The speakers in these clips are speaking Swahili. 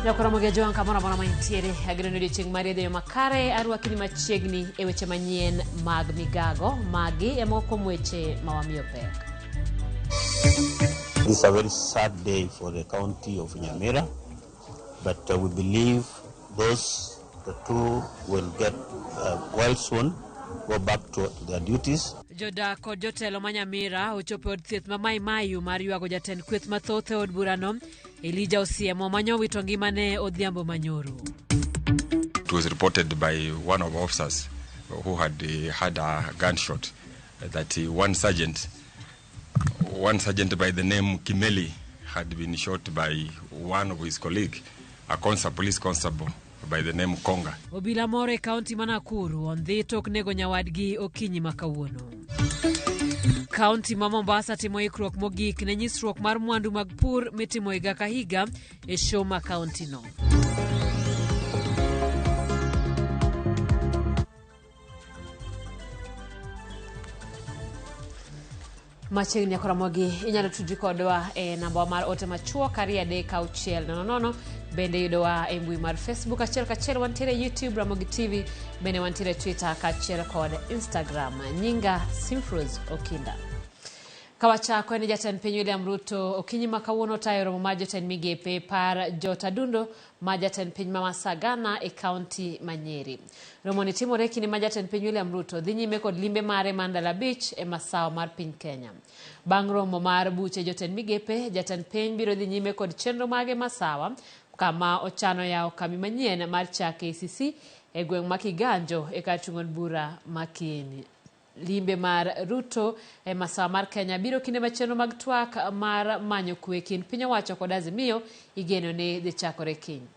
Ramogi Tv kamora mora maintiere agreno di ching maria de makare arwakini machiegni e weche manyien mag Migago magi e moko weche mawamiyo pek. This is a very sad day for the county of Nyamira, but we believe the two will get well soon, go back to their duties. Joda kod jotelo manyamira ochopo od thieth ma mayu mar yuago jatend kweth mathoth e od burano Elijah Osiemo manyo wito ngimane odhiambo manyoro. It was reported by one of our officers who had had a gunshot that one sergeant by the name Kimeli had been shot by one of his colleagues, a police constable by the name Konga. Obila more county Manakuru ondhi tok nego nyawadgi okinyi makawuono. County ma Mombasa timo ikruok mogik ne nyisruok mar mwandu mag pur mitimo higa ka higa e Shoma County no. Machiegni Ramogi inyalo tudri kodwa e namba mar ote machuo karia de kauchiel nono bende yudowa e mbui mar Facebook achiel kachiel wantiere YouTube Ramogi TV bende wantiere Twitter kachiel kod Instagram nyinga Simfruz Okinda. Kawachako ni jatend piny William Ruto okinyi makawuono tayo romo mar jotend migepe par jotadundo ma jatend piny ma Sagana e kaunti Manyeri. Romo ni timore kini ma jatend piny William Ruto dhi nyime kod limbe mare Mandala Beach e masawa mar piny Kenya. Bang' romo mar buche jotend migepe, jatend piny biro dhi nyime kod chenro mage masawa kama ochano yao kami manyien mar chak KCC e gweng' ma Kiganjo e kar chung'od bura Makieni. Limbe mar Ruto e masawa mar Kenya biro kinde machielo mag twak mar manyo kwe kind piny owacho kod Azimio igeno ne dhi chakore kiny.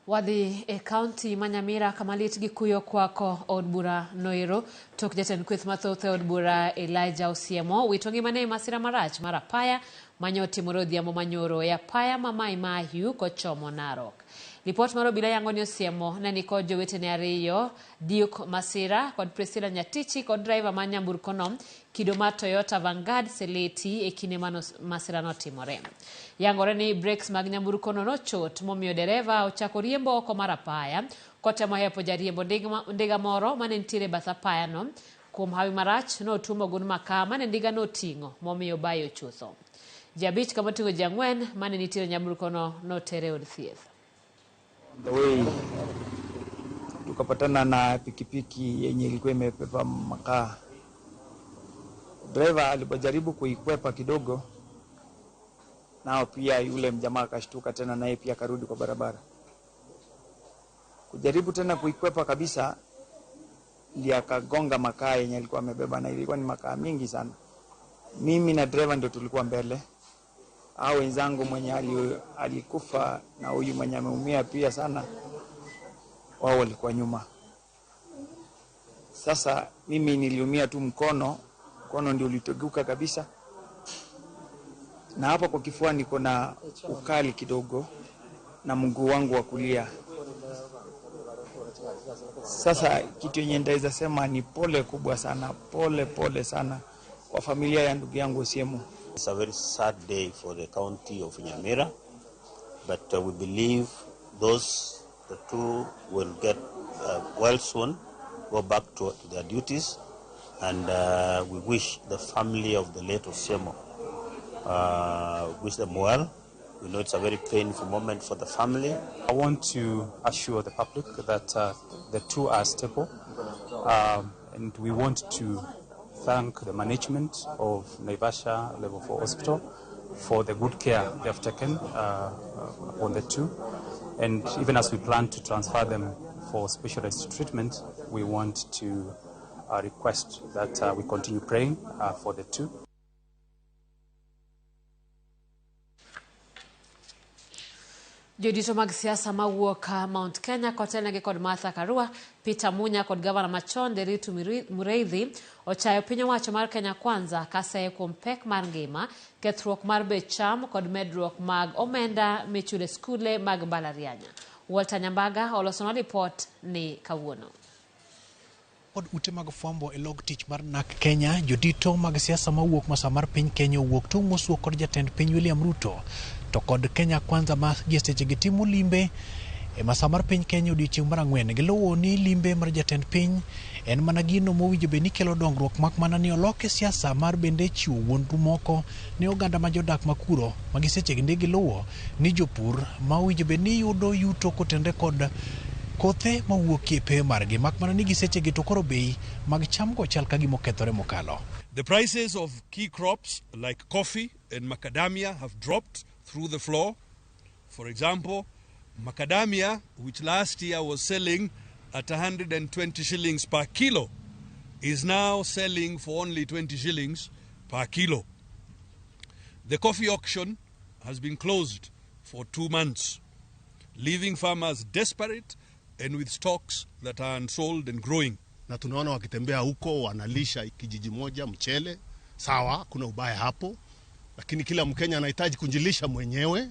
Wadhi e county Manyamira kamalit gi kuyo kwako od bura Noiro tok jatend kweth mathoth e od bura Elijah Osiemo wito ngimane masira marach mar apaya manyo timore odhiambo manyoro e apaya ma mayu kochomo Narok. Lipot mar obila yango ni Osiemo nani kod jowetene ariyo Duke Masira kod Priscilla Nyatichi kod driver ma nyamburko no kido mar Toyota Vanguard Seleti e kinde masira no timore. Yangore ni brakes mag nyamburko no chot momiyo dereva ochako riembo oko mar apaya kotemo hepo jariembo ndiga moro mane nitiere bath apaya no kuom hawi marach no tumo gun makaa mane ndiga no tingo momiyo bayo chutho. Jabich kama tingo jangwen mane nitiere nyamburko no tere od thieth. The way tukapatana na pikipiki yenye ilikuwa imebeba makaa. Driver alipojaribu kuikwepa kidogo, nao pia yule mjamaa akashtuka tena naye pia karudi kwa barabara. Kujaribu tena kuikwepa kabisa, ndiye akagonga makaa yenye alikuwa amebeba na ilikuwa ni makaa mingi sana. Mimi na driver ndio tulikuwa mbele. Hao wenzangu mwenye alikufa na huyu mwenye ameumia pia sana wao walikuwa nyuma. Sasa mimi niliumia tu mkono ndio uliteguka kabisa. Na hapo kwa kifua niko na ukali kidogo na mguu wangu wa kulia. Sasa kitu yenye ndaweza sema ni pole kubwa sana, pole sana kwa familia ya ndugu yangu Osiemo. It's a very sad day for the county of Nyamira, but we believe the two will get well soon, go back to their duties, and we wish the family of the late Osiemo, wish them well. We know it's a very painful moment for the family. I want to assure the public that the two are stable, and we want to thank the management of Naivasha Level 4 Hospital for the good care they have taken on the two. And even as we plan to transfer them for specialized treatment, we want to request that we continue praying for the two. Jodito mag siasa mawuok Mount Kenya kotelnegi kod Martha Karua, Peter Munya kod Gavana machon Deritu Mureithi ochayo piny owacho mar Kenya Kwanza kaseye kuom pek mar ngima, kethruok mar bech cham kod medruok mag omenda michulo skule mag mbalariany. Walter Nyambaga olosona report ni kawuono. Kod ute mag fwambo e log tich mar NAK Kenya, jodito mag siasa mawuok masa mar piny Kenya wuok tung mosuo kod jatend piny William Ruto to kod Kenya Kwanza ma gesteche gitimo limbe e masa mar piny Kenya odiochieng' mar ang'wen. Giluwo ni limbe mar jatend piny en mana gino mowinjo be ni kelo dongruok mak mana ni oloke siasa mar bende chiwo wuonru moko ne oganda ma jodak makuro ma giseche ginde giluwo ni jopur ma owinjo be ni yudo yuto kotende kod kothe mawuok e pewe margi mak mana ni giseche gi to koro bei mag cham go chal ka gimo kethore mokalo. The prices of key crops like coffee and macadamia have dropped through the floor. For example, macadamia, which last year was selling at 120 shillings per kilo, is now selling for only 20 shillings per kilo. The coffee auction has been closed for 2 months, leaving farmers desperate and with stocks that are unsold and growing. Na tunaona wakitembea huko wanalisha kijiji moja mchele, sawa, kuna ubaya hapo, lakini kila Mkenya anahitaji kunjilisha mwenyewe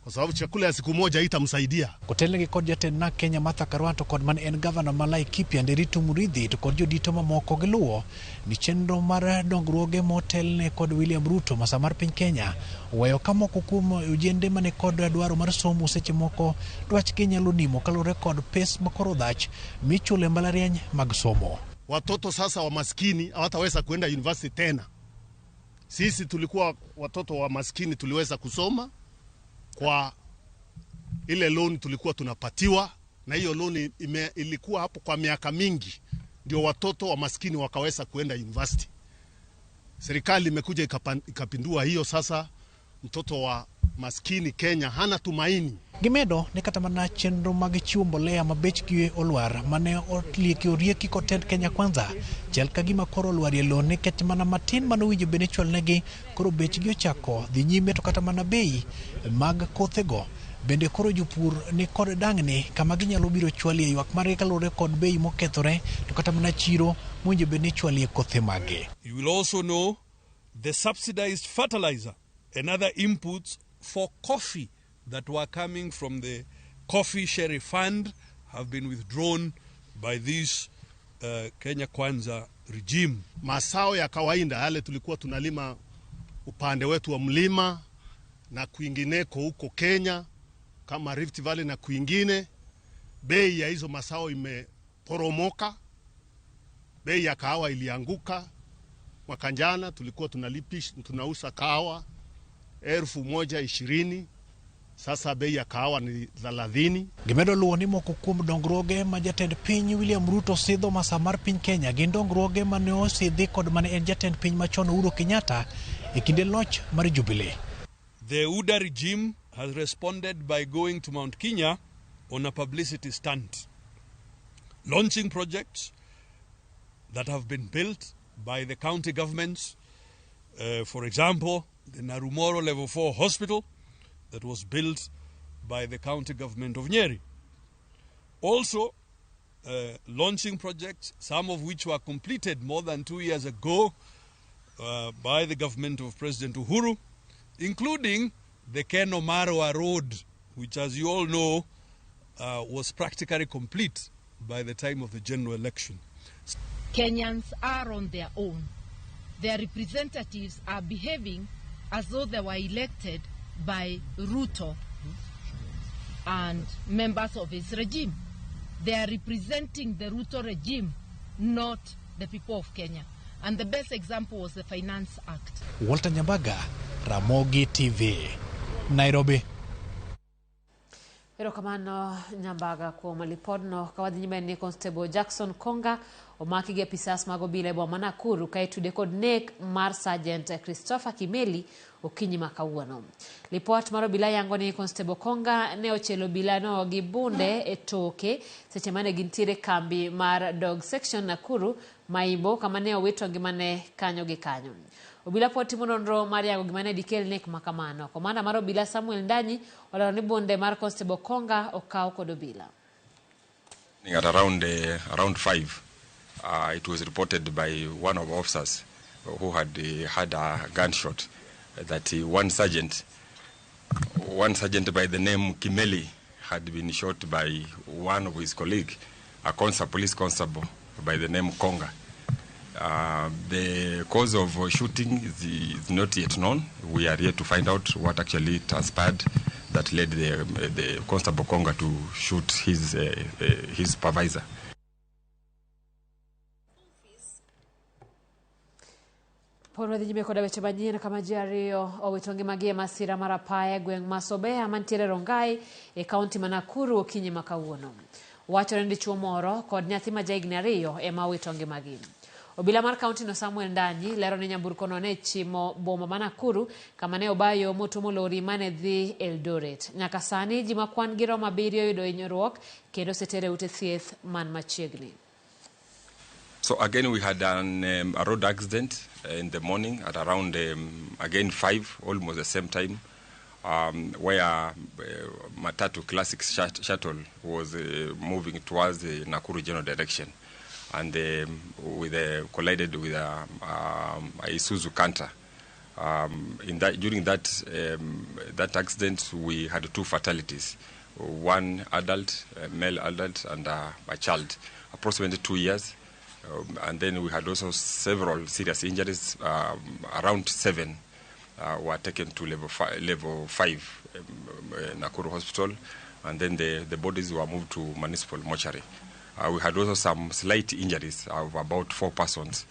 kwa sababu chakula ya siku moja itamsaidia. Kotelnegi kod jatend NAK Kenya Martha Karua to kod man en Gavana ma Laikipia Deritu Mureithi to kod jodito mamoko giluwo ni chenro mar dongruoge motelne kod William Ruto masa mar piny Kenya weyo ka moko kuom ojende mane kod dwaro mar somo seche moko dwachgi nyalo nimo kalure kod pes makoro dhach michule mbalariany mag somo. Watoto sasa wa maskini hawataweza kuenda university tena. Sisi tulikuwa watoto wa maskini tuliweza kusoma kwa ile loan tulikuwa tunapatiwa, na hiyo loan ilikuwa hapo kwa miaka mingi ndio watoto wa maskini wakaweza kuenda university. Serikali imekuja ikapindua hiyo, sasa mtoto wa maskini Kenya hana tumaini. Gimedo ne kata mana chenro mag chiwo mbolea mabechgi olwar mane otlieki orieki kotend Kenya Kwanza chal ka gima koro olwarie lo nikech mana matin manowinjo bene chwalnegi koro bechgi ochako dhi nyime to kata mana bei mag kothego bende koro jopur ni kod dang'ni kama ginyalo biro chwalie ywak margi kalure kod bei mokethore to kata mana chiro mwinjo bene chwalie kothe mage. You will also know the subsidized fertilizer and other inputs for coffee that were coming from the coffee share fund have been withdrawn by this Kenya Kwanza regime. Masao ya kawaida yale tulikuwa tunalima upande wetu wa mlima na kuingineko huko Kenya kama Rift Valley na kuingine, bei ya hizo masao imeporomoka, bei ya kahawa ilianguka. Mwaka jana tulikuwa tunauza kahawa 1,020, sasa bei ya kahawa ni 30. Gimedo luwo ni moko kuom dongruoge ma jatend piny William Ruto sidho masa mar piny Kenya gin dongruoge mane osidhi kod mane en jatend piny machon Uhuru Kenyatta e kinde loch mar Jubilee. The UDA regime has responded by going to Mount Kenya on a publicity stunt, launching projects that have been built by the county governments. For example, the Narumoro Level 4 hospital that was built by the county government of Nyeri. Also, launching projects, some of which were completed more than 2 years ago by the government of President Uhuru, including the Keno Marwa Road, which, as you all know, was practically complete by the time of the general election. Kenyans are on their own. Their representatives are behaving as though they were elected by Ruto and members of his regime. They are representing the Ruto regime, not the people of Kenya. And the best example was the Finance Act. Walter Nyambaga, Ramogi TV, Nairobi. Erokamano Nyambaga kuom lipodno. Kawadhi nyime ni Constable Jackson Konga omaki gi apisas mag obila e boma ma Nakuru ka itude kod nek mar Sergeant Christopher Kimeli okinyi ma kawuono. Lipot mar obila yango ni Constable Konga ne ochelo obila no gi bunde e toke seche mane gintiere kambi mar Dog Section Nakuru Maimbo kama ne owito ngimane kanyo gi kanyo. Obila poti monondro Maria gimane dikel nek makamano. Komanda maro bila Samuel Ndanyi wala ni bonde mar Constable Konga okao kodobila. At around 5, it was reported by one of our officers who had had a gunshot that one sergeant by the name Kimeli had been shot by one of his colleagues, a police constable by the name Konga. The cause of shooting is not yet known. We are yet to find out what actually transpired that led the Constable Konga to shoot his supervisor. Poro dhijime koda weche manyien kama jiario owitongi magie masira marapaya gweng Masobea mantiere Rongai e kaunti Nakuru okinyi makawuono. Wacho rendi chuo moro kod nyathi ma jaigni 2 ema owitongi magi. Obila mar kaunti no Samuel Ndanyi lero ni nyamburko no ne chimo boma ma Nakuru kama ne obayo motumo lori mane dhi Eldoret. Nyaka sani ji makwan gi Roma 7 yudo hinyruok kendo setere ute thieth man machiegni. So again, we had a road accident in the morning at around, again, 5, almost the same time, where Matatu Classic shuttle was moving towards the Nakuru general direction, and collided with a Isuzu Canter. During that accident, we had 2 fatalities, one adult, male adult, and a child, approximately 2 years. And then we had also several serious injuries. Around 7 were taken to level 5 Nakuru Hospital, and then the bodies were moved to municipal mortuary. We had also some slight injuries of about 4 persons.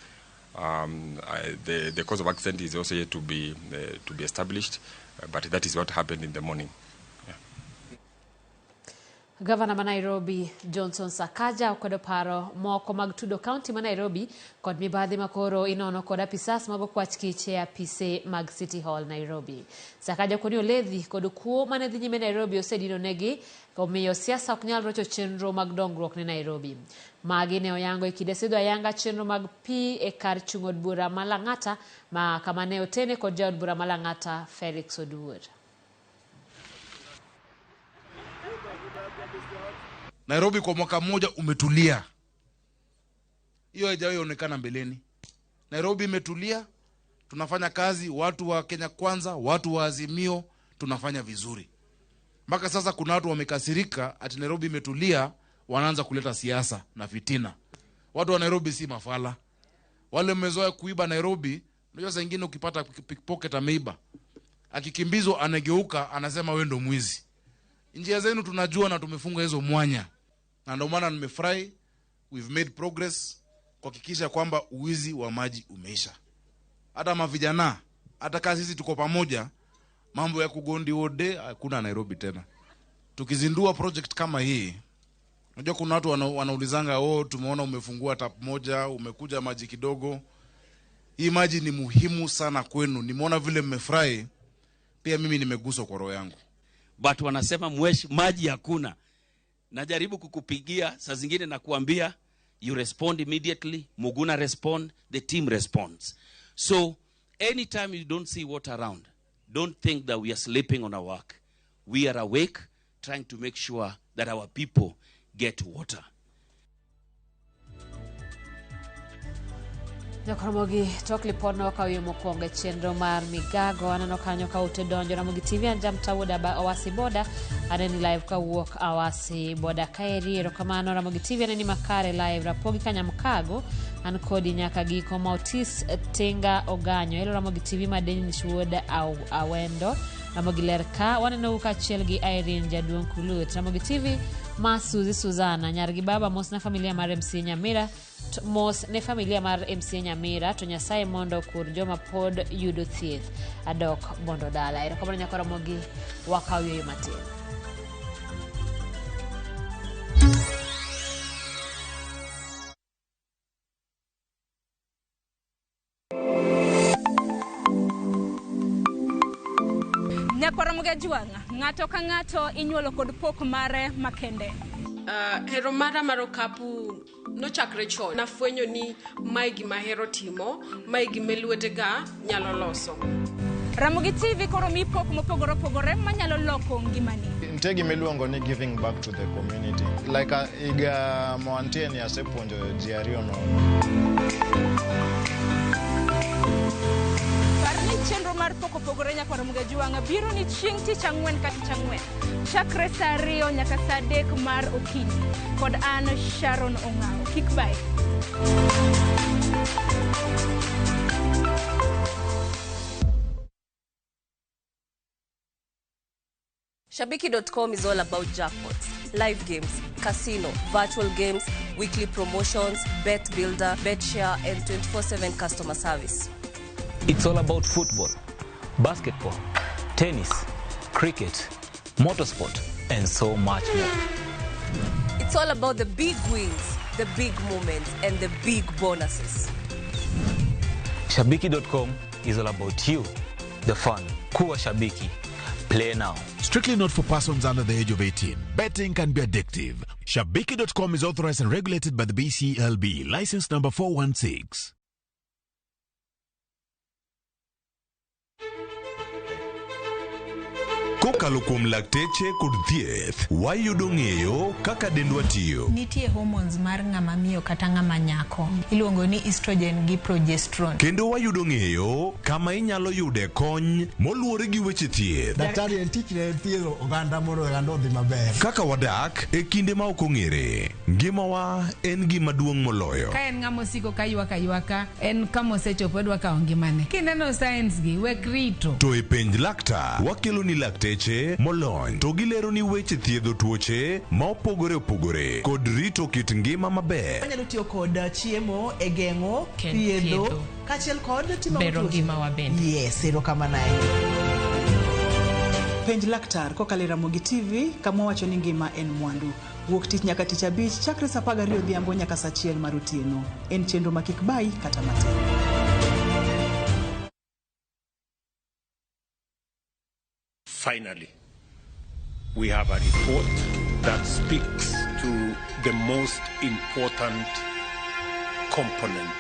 The cause of accident is also yet to be established, but that is what happened in the morning. Governor ma Nairobi Johnson Sakaja okodo paro moko mag tudo county ma Nairobi kod mibadhi makoro inono kod apisas mago kwach kiche apise mag City Hall Nairobi. Sakaja koni oledhi kod kuo mane dhi nyime Nairobi osedino negi omiyo siasa ok nyal rocho chenro mag dongruok ne Nairobi. Magi ne oyango ikidesidho ayanga chenro mag pi e kar chung'od bura Malang'ata ma kama ne otene kod jaod bura Malang'ata Felix Oduor. Nairobi kwa mwaka mmoja umetulia. Hiyo haijawahi onekana mbeleni. Nairobi imetulia, tunafanya kazi, watu wa Kenya Kwanza, watu wa Azimio, tunafanya vizuri. Mpaka sasa kuna watu wamekasirika ati Nairobi imetulia, wanaanza kuleta siasa na fitina. Watu wa Nairobi si mafala. Wale mmezoea kuiba Nairobi, unajua saa nyingine ukipata pickpocket ameiba, akikimbizwa anageuka anasema wewe ndo mwizi. Njia zenu tunajua na tumefunga hizo mwanya. Na ndio maana nimefurahi, we've made progress kuhakikisha kwamba uwizi wa maji umeisha. Hata mavijana, hata kazi hizi tuko pamoja, mambo ya kugondi ode hakuna Nairobi tena. Tukizindua project kama hii, unajua kuna watu wanaulizanga, tumeona umefungua tap moja, umekuja maji kidogo. Hii maji ni muhimu sana kwenu. Nimeona vile mmefurahi, pia mimi nimeguswa kwa roho yangu. But wanasema maji hakuna. Najaribu kukupigia saa zingine na kuambia you respond immediately, Muguna respond, the team responds. So anytime you don't see water around, don't think that we are sleeping on our work. We are awake, trying to make sure that our people get water. Ramogi tokli podno ka wiyo mokwongo chenro mar Migago aneno kanyo ka ute donjo. Ramogi TV anjam tawuda ba Awasi Boda aneni live ka wuok Awasi Boda kaeri erokamano. Ramogi TV aneni makare live rapogi kanya mkago an kodi nyaka giko Mautis Tinga Oganyo elo Ramogi TV madeni nishuoda awendo Ramogi lerka waneno ka chielgi Irene Jaduong Kulut. Ramogi TV ma Suzi Suzana nyargi baba mos na familia mar MC Nyamira mos ne familia mar MC Nyamira to Nyasaye mondo kur joma pod yudo thieth adok bondo dala. Erokamano nyaka Ramogi wakawiyo matin. Ramogi juanga ngato ka ngato inyuolo kod pok mare makende. Hero mara mar okapu nochakre chon. Nafwenyo ni mae gima ahero timo, mae gima lwetega nyalo loso. Ramogi TV koro mi pok mopogore opogore manyalo loko ngimani. Nitie gima iluongo ni giving back to the community. Like iga moantie ni asepuonjo ji ariyo nono. Parni chenro mar poko pogore nyaka Ramogi Juanga biro ni chieng' tich ang'wen ka tich ang'wen. Chakre saa 2 nyaka saa 3 mar okinyi. Kod an Sharon Ong'ao. Kik bai. Shabiki.com is all about jackpots, live games, casino, virtual games, weekly promotions, bet builder, bet share, and 24/7 customer service. It's all about football, basketball, tennis, cricket, motorsport, and so much more. It's all about the big wins, the big moments, and the big bonuses. Shabiki.com is all about you, the fun. Kuwa Shabiki. Play now. Strictly not for persons under the age of 18. Betting can be addictive. Shabiki.com is authorized and regulated by the BCLB. License number 416. Kokalo kuom lakteche kod thieth, wayudo ng'eyo kaka dendwa tiyo. Nitie hormones mar ng'ama miyo kata ng'ama nyako. Iluongo ni estrogen gi progesterone. Kendo wayudo ng'eyo kama inyalo yude kony moluwore gi weche thieth. Daktari en tich ne thiedho oganda mondo oganda odhi maber. Kaka wadak e kinde ma ok ong'ere. Ngimawa en gima duong' moloyo. Ka en ng'ama osiko ka ywaka, en kama osechopo dwa kawo ngimane. Kineno science gi wek rito. To e penj laktar, wakelo ni lakteche molony to gilero ni weche thiedho tuoche ma opogore opogore kod rito kit ngima maber. Anyalo tiyo kod chiemo e geng'o thiedho kaachiel kod timo bero ngima wa bende. Yes, erokamano. Penj laktar kokalo Ramogi TV kama wacho ni ngima en mwandu. Wuok tich nyaka tich abich chakre saa 12 odhiambo nyaka saa 1 mar otieno. En chenro ma kik bai kata matin. Finally, we have a report that speaks to the most important component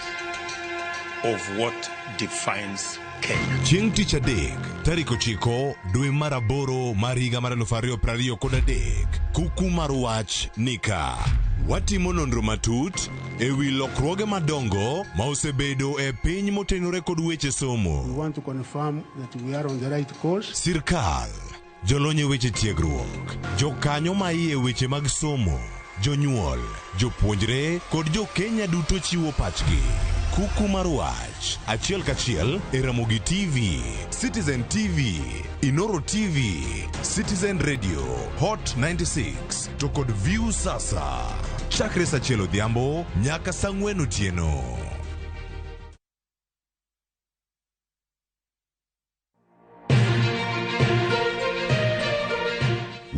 of what defines Kenya. Chieng' tich adek, tarik 9 dwe mar 8 mar higa mar 2023, kuku mar wach nika. Watimo nonro matut ewi lokruoge madongo ma osebedo e piny motenore kod weche somo. We want to confirm that we are on the right course. Sirkal, jolonye weche tiegruok, jokanyo ma iye weche mag somo, jonyuol, jopuonjre kod jo-Kenya duto chiwo pachgi. Kuku mar wach, achiel kachiel e Ramogi TV, Citizen TV, Inoro TV, Citizen Radio, Hot 96, to kod View Sasa. Chakre saa 1 odhiambo nyaka saa 4 otieno.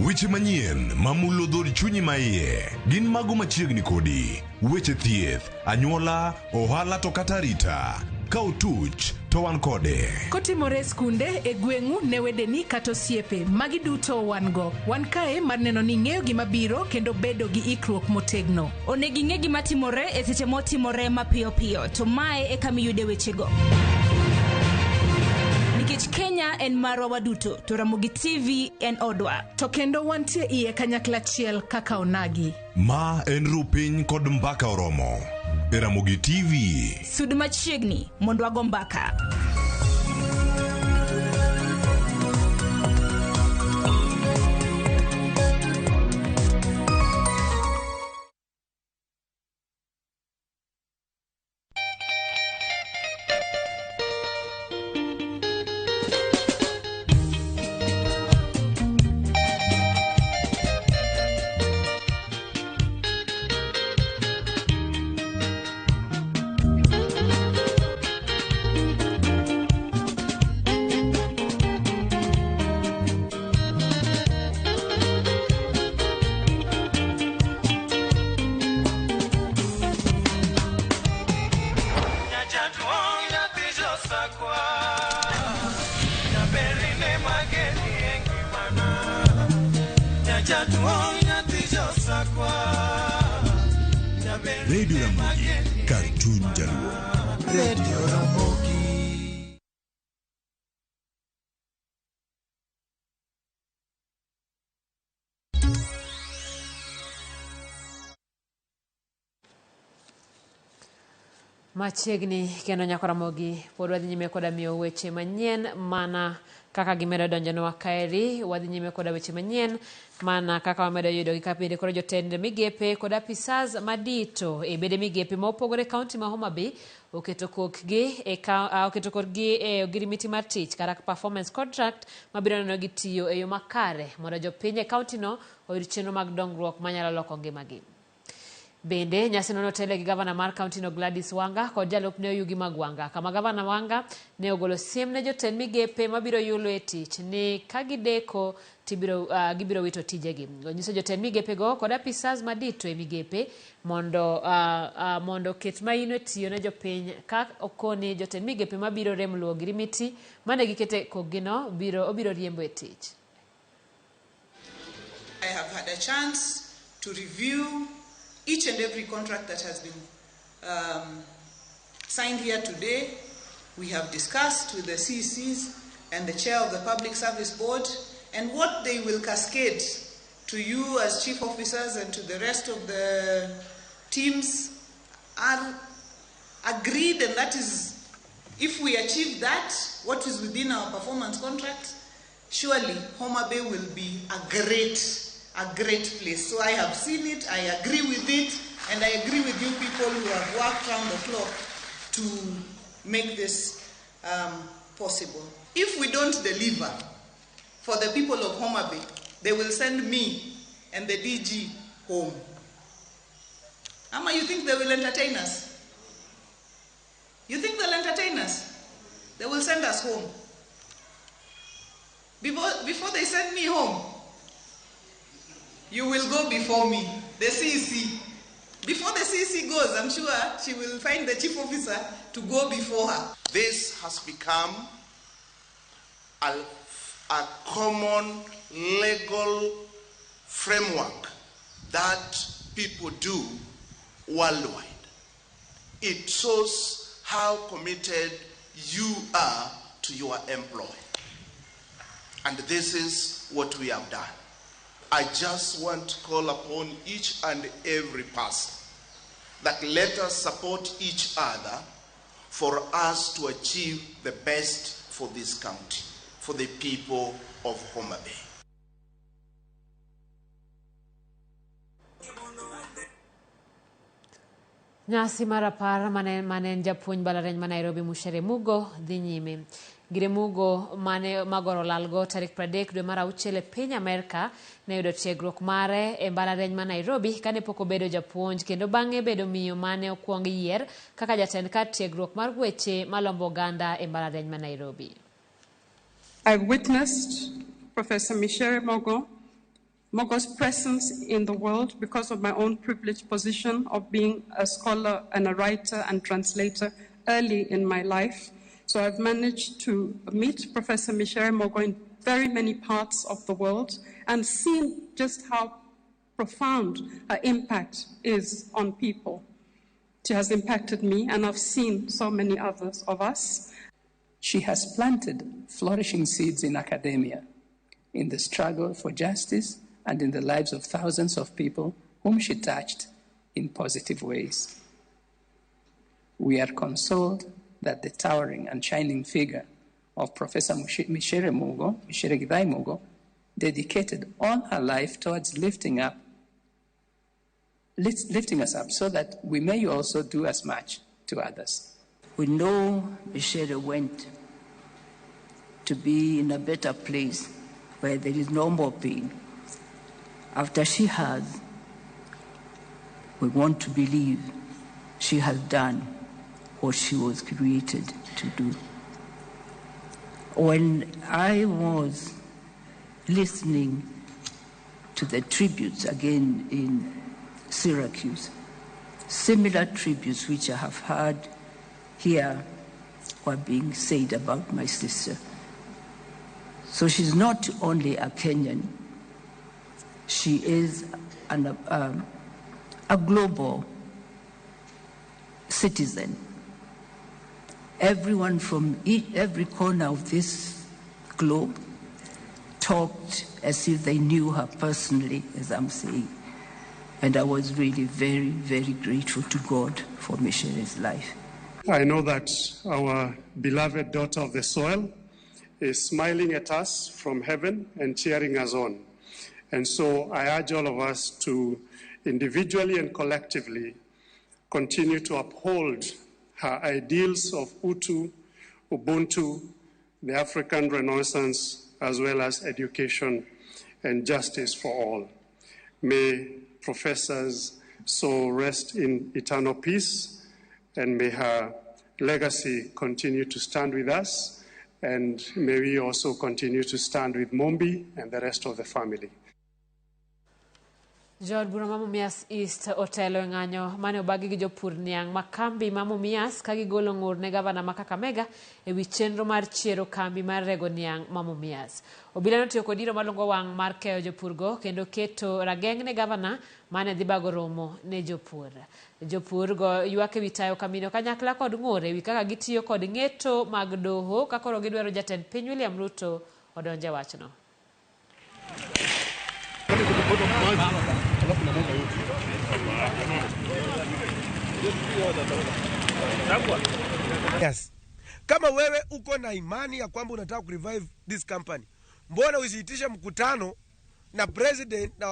Weche manyien mamulo dhod chunyi maiye gin mago machiegni kodi. Weche thieth, anyuola, ohala to kata rita. Ka otuch to wan kode. Kotimore skunde e gweng'u ne wedeni kata osiepe magi duto wan go. Wan kae mar neno ni ng'eyo gima biro kendo bedo gi ikruok motegno. Onego ing'e gima timore e seche motimore mapiyo piyo. To mae e kama iyude wechego. Nikech Kenya en marwa waduto, to Ramogi TV en odwa. To kendo wantie iye kanyakla achiel kaka onagi. Ma en rupiny kod mbaka oromo. E Ramogi TV. Sud machiegni mondo wago mbaka. Radio Ramogi, Cartoon Jaluo. Radio Ramogi. Machiegni kendo nyako Ramogi pod wadhi nyime koda miyo weche manyien mana kaka gimedo donjonwa kaeri. Wadhi nyime koda weche manyien mana kaka wamedo yudo gi kapinde koro jotend migepe koda apisas madito e bede migepe ma opogore kaunti ma Homa Bay oketo kokgi e ogirimiti mar tich kata performance contract mabiro neno gi tiyo e yo makare mondo jopiny e kaunti no oyud chenro mag dongruok manyalo loko ngimagi. Bende nyasi no notele gi gavana mar kaunti no Gladys Wanga kod jalupne Oyugi Magwanga, kama gavana Wanga ne ogolo siem ne jotend migepe mabiro yulo e tich ni kagideko gibiro wito tijegi. Onyiso jotend migepe go kod apisas madito e migepe mondo ket maino tiyo ne jopiny ka okoni jotend migepe mabiro rem luwo girimiti mane gikete kogino obiro riembo e tich. I have had a chance to review each and every contract that has been signed here today. We have discussed with the CECs and the chair of the Public Service Board, and what they will cascade to you as chief officers and to the rest of the teams are agreed, and that is, if we achieve that, what is within our performance contract, surely Homa Bay will be a great place. So I have seen it, I agree with it, and I agree with you people who have worked round the clock to make this possible. If we don't deliver for the people of Homa Bay, they will send me and the DG home. Ama, you think they will entertain us? You think they'll entertain us? They will send us home. Before they send me home, you will go before me, the CEC. Before the CEC goes, I'm sure she will find the chief officer to go before her. This has become a common legal framework that people do worldwide. It shows how committed you are to your employer. And this is what we have done. I just want to call upon each and every person that let us support each other for us to achieve the best for this county, for the people of Homa Bay. Nyasi marapar manen japuonj balariany ma Nairobi Mushere Mugo dhi nyime. Gire Mugo mane magoro lalgo tarik 30 dwe mar auchiel e piny Amerika ne yudo tiegruok mare e mbalariany ma Nairobi kane pok obedo japuonj, kendo bang'e bedo miyo mane okuong yier kaka jatend kar tiegruok mar weche malombo oganda e mbalariany ma Nairobi. I've witnessed Professor Mushere Mugo's presence in the world because of my own privileged position of being a scholar and a writer and translator early in my life. So I've managed to meet Professor Mushere Mugo in very many parts of the world and seen just how profound her impact is on people. She has impacted me, and I've seen so many others of us. She has planted flourishing seeds in academia, in the struggle for justice, and in the lives of thousands of people whom she touched in positive ways. We are consoled that the towering and shining figure of Professor Mushere Mugo dedicated all her life towards lifting us up so that we may also do as much to others. We know Mushere went to be in a better place where there is no more pain. After she has, we want to believe she has done what she was created to do. When I was listening to the tributes again in Syracuse, similar tributes which I have heard here were being said about my sister. So she's not only a Kenyan, she is a global citizen. Everyone from every corner of this globe talked as if they knew her personally, as I'm saying. And I was really very, very grateful to God for Michere's life. I know that our beloved daughter of the soil is smiling at us from heaven and cheering us on. And so I urge all of us to individually and collectively continue to uphold her ideals of Utu, Ubuntu, the African Renaissance, as well as education and justice for all. May Professor's soul rest in eternal peace, and may her legacy continue to stand with us, and may we also continue to stand with Mombi and the rest of the family. Jod bura Mamumias East Otelo ng'anyo mane obagi gi jopur niang' makambi Mamumias kagi golo ng'ur ne gavana ma Kakamega ewi chenro mar chiero kambi mar rego niang' Mamumias. Obila notiyo kod iro malongo wang' mar keyo jopurgo kendo keto rageng' ne gavana mane dhi bago romo ne jopur. Jopur go ywak ewi tayo kamino kanyakla kod ng'ur ewi kaka gitiyo kod ng'eto mag doho kakoro gidwaro jatend piny William Ruto odonje wachno. Yes. Kama wewe uko na imani ya kwamba unataka kurevive this company, mbona usiitishe mkutano na president na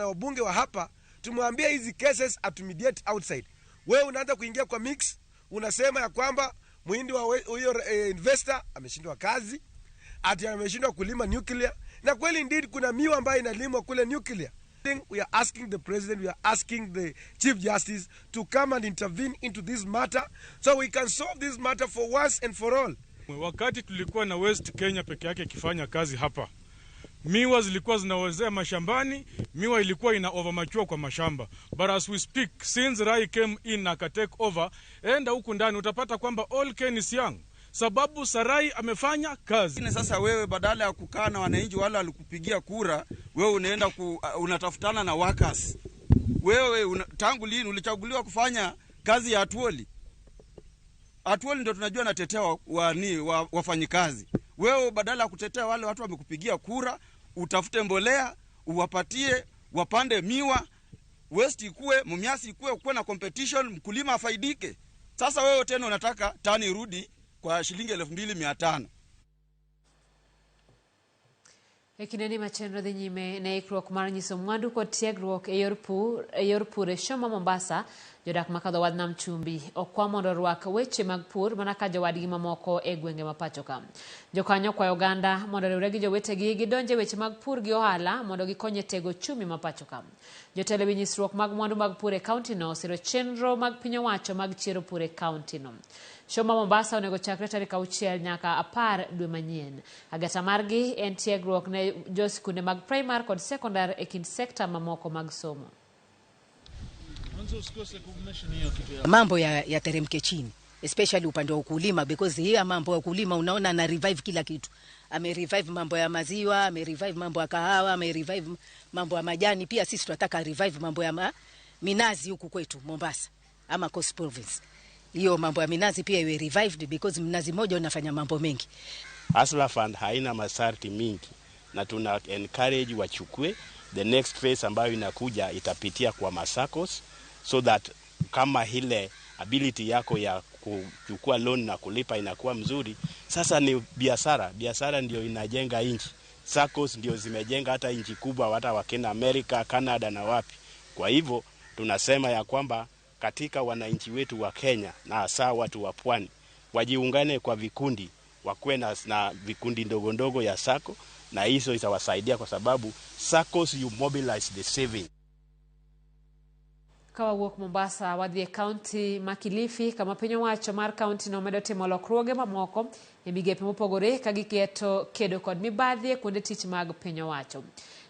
wabunge wa hapa, tumwambie hizi cases atumidiate outside. Wewe unaanza kuingia kwa mix, unasema ya kwamba muhindi wa huyo investor ameshindwa kazi, ati ameshindwa kulima nuclear, na kweli indeed kuna miwa ambayo inalimwa kule nuclear. We are asking the president, we are asking the Chief Justice to come and intervene into this matter so we can solve this matter for once and for all. Wakati tulikuwa na West Kenya peke yake ikifanya kazi hapa, miwa zilikuwa zinawezea mashambani, miwa ilikuwa ina overmature kwa mashamba. But as we speak, since Rai came in na take over, enda huku ndani utapata kwamba all Kenya is young. Sababu Sarai amefanya kazi. Sasa wewe badala ya kukaa na wananchi wale walikupigia kura, wewe unaenda unatafutana na workers. Wewe tangu lini ulichaguliwa kufanya kazi ya Atuoli? Atuoli ndio tunajua natetea wafanyikazi. Wewe badala ya kutetea wale watu wamekupigia kura, utafute mbolea, uwapatie, wapande miwa, West ikue, Mumias ikue, kuwe na competition, mkulima afaidike. Sasa wewe tena unataka tani rudi kwa shilingi 2,500. Ekineni machenro dhi nyime ne ikruok mar nyiso mwandu kod tiegruok e yor pur e Shoma Mombasa. Jodak makadho wad nam chumbi okwa mondo rwak weche mag pur mana ka jowadgi mamoko e gwenge ma pacho ka. Jokanyo kwayo oganda mondo riwre gi jowetegi gidonje weche mag pur gi ohala mondo gikonye tego chumi ma pacho ka. Jotelo ewi nyisruok mag mwandu mag pur e kaunti no osiro chenro mag piny owacho mag chiero pur e kaunti no. Shoma Mombasa onego chakre tarik 6 nyaka 10 dwe manyien. Agata margi en tiegruok ne josikunde mag primary kod secondary e kind sekta mamoko mag somo. Mambo ya teremke chini, especially upande wa ukulima, because hii mambo ya ukulima unaona na revive kila kitu. Ame revive mambo ya maziwa, ame revive mambo ya kahawa, ame revive mambo ya majani. Pia sisi tunataka revive mambo ya minazi huku kwetu Mombasa ama Coast Province. Hiyo mambo ya minazi pia iwe revived, because mnazi moja unafanya mambo mengi. Hustler Fund haina masharti mingi na tuna encourage wachukue. The next phase ambayo inakuja itapitia kwa masakos, so that kama ile ability yako ya kuchukua loan na kulipa inakuwa mzuri. Sasa ni biashara ndio inajenga nchi. Sakos ndio zimejenga hata nchi kubwa, hata wakina Amerika, Canada na wapi. Kwa hivyo tunasema ya kwamba katika wananchi wetu wa Kenya na hasa watu wa pwani wajiungane kwa vikundi, wakuwe na vikundi ndogo ndogo ya sako, na hizo itawasaidia kwa sababu SACCOs you mobilize the saving. Kawa wuok Mombasa wadhi county Makilifi kama piny owacho mar county no medo timo lokruoge mamoko e migepe mopogore ka giketo kedo kod mibadhi kuonde tich mag piny owacho.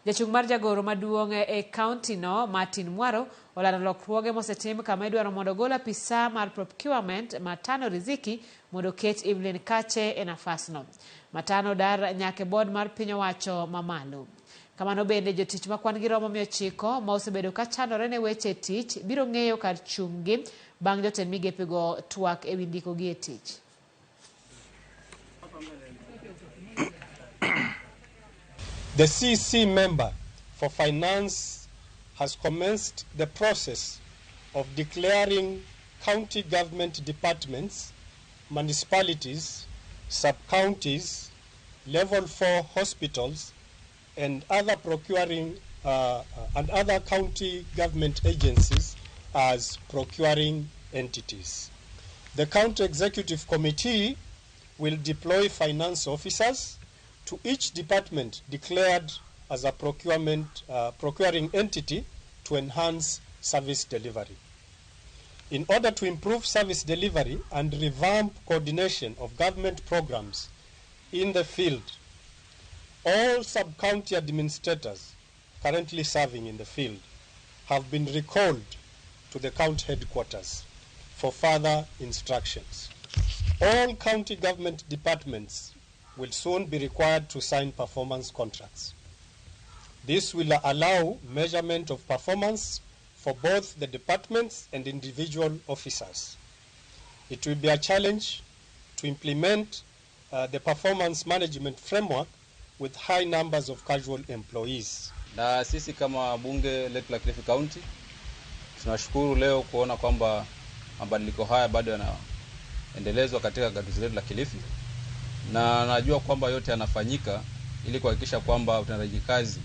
Jachung' mar jagoro maduong' e county no Martin Mwaro olando lokruoge mosetim kama idwaro mondo gol apisa mar procurement Matano Riziki mondo ket Evelyn Kache e nafas no. Matano dar nyake board mar piny owacho mamalo. Kamano bende jotich makwan gi romo 900 ma osebedo ka chandore ne weche tich biro ng'eyo kar chung'gi bang' jotend migepego twak e wi ndiko gi e tich. The CC member for finance has commenced the process of declaring county government departments, municipalities, sub-counties, level 4 hospitals, and other and other county government agencies as procuring entities. The County Executive Committee will deploy finance officers to each department declared as a procuring entity to enhance service delivery. In order to improve service delivery and revamp coordination of government programs in the field, all sub-county administrators currently serving in the field have been recalled to the county headquarters for further instructions. All county government departments will soon be required to sign performance contracts. This will allow measurement of performance for both the departments and individual officers. It will be a challenge to implement the performance management framework with high numbers of casual employees. Na sisi kama bunge letu la Kilifi County tunashukuru leo kuona kwamba mabadiliko haya bado yanaendelezwa katika gatuzi letu la Kilifi, na najua kwamba yote yanafanyika ili kuhakikisha kwamba utendaji kazi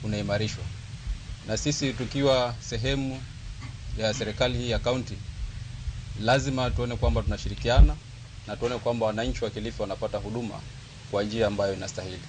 unaimarishwa. Na sisi tukiwa sehemu ya serikali hii ya county lazima tuone kwamba tunashirikiana na tuone kwamba wananchi wa Kilifi wanapata huduma kwa njia ambayo inastahili.